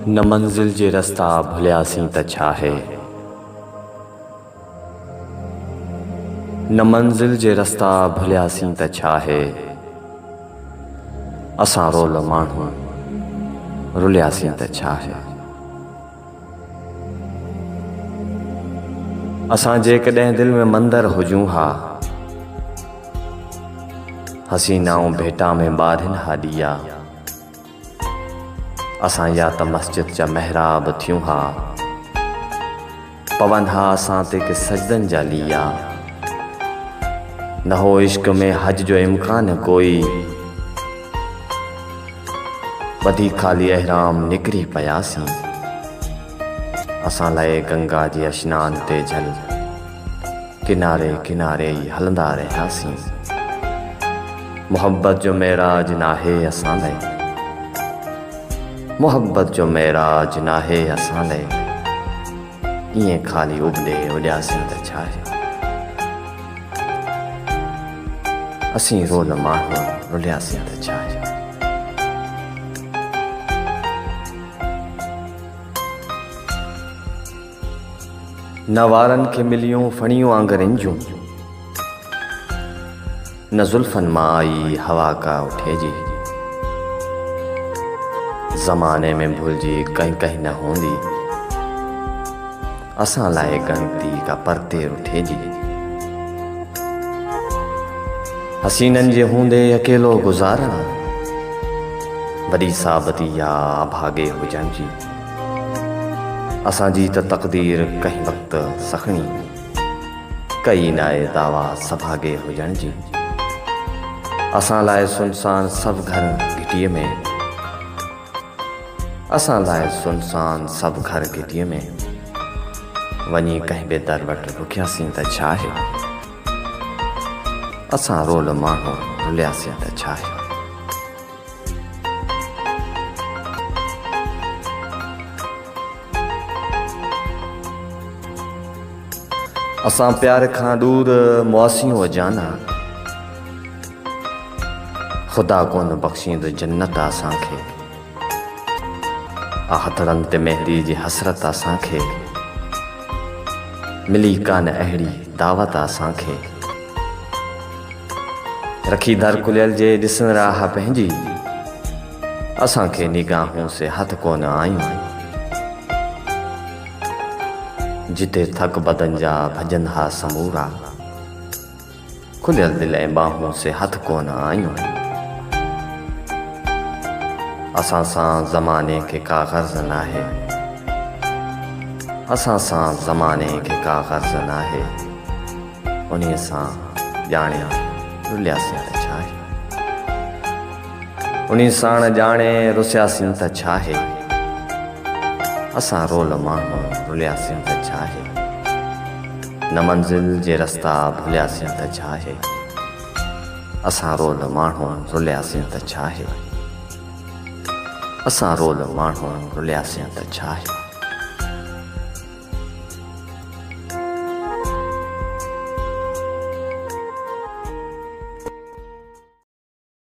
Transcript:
न मंज़िल जे रस्ता भुलियासीं त छा है, न मंज़िल जे रस्ता भुलियासीं त छा है, असां रोल माण्हू रुलियासीं त छा है। असां जेकॾहिं दिलि में मंदर हुजूं हा, हसीनाऊं भेटा में ॿारिन हा ॾिया, असां या त मस्जिद जा महराब थियूं हा, पवन हा असां ते के सजदन जा लिया। न हो इश्क में हज जो इम्कान कोई, ॿधी ख़ाली अहराम निकिरी पयासीं। असां लाइ गंगा जे अशनान ते झल किनारे किनारे ई हलंदा रहियासीं। मोहब्बत जो मेराज नाहे असां लाइ, मोहब्बत जो मेराज नाहे असां लाइ, ईअं ख़ाली उबड़े उॾियासीं त छा है। असीं रोल माण्हू रुलियासीं त छा है। न वारनि खे मिलियूं फणियूं आंगरनि जूं, न ज़ुल्फ़नि मां आई हवा का उठे जी। ज़माने में भुलिजी कहीं कहीं न हूंदी, असां लाइ गणती का परते उठे जी। हसीननि जे हूंदे अकेलो गुज़ारा, वॾी साबती या अभागे हुजण जी। असांजी त तक़दीर कंहिं वक़्तु सखणी, कई नाए दावा सभागे हुजण जी। असां लाइ सुनसान सभु घर घिटीअ में, असां लाइ सुनसान सभु घर घिटीअ में, वञी कंहिं बि दर वटि रुकियासीं त छा है। असां रोल माण्हू रुलियासीं त छा है। असां प्यार खां दूर मुआसियूं जाना, ख़ुदा कोन बख़्शींदो जन्नत असांखे। हथड़नि ते मेहंदी जी हसरत असांखे, मिली कान अहिड़ी दावत असांखे। रखी दर खुलियल जे ॾिसण राह पंहिंजी, असांखे निगाहूं से हथ कोन आयूं। जिते थक बदन जा भजन हा समूरा, खुलियल दिल ऐं बाहूं से हथ कोन आयूं। असां सां ज़माने खे का ग़र्ज़ नाहे, असां सां ज़माने खे का ग़र्ज़ नाहे, उन्हीअ सां ॼाणे रुलियासीं त छा है। उन्हीअ साण ॼाणे रुसियासीं त छा है। असां रोल माण्हू रुलियासीं त छा है। न मंज़िल जे रस्ता भुलियासीं त छा है। असां रोल माण्हू रुलियासीं त छा है। असां रोल माण्हू रुलियासीं त छा है।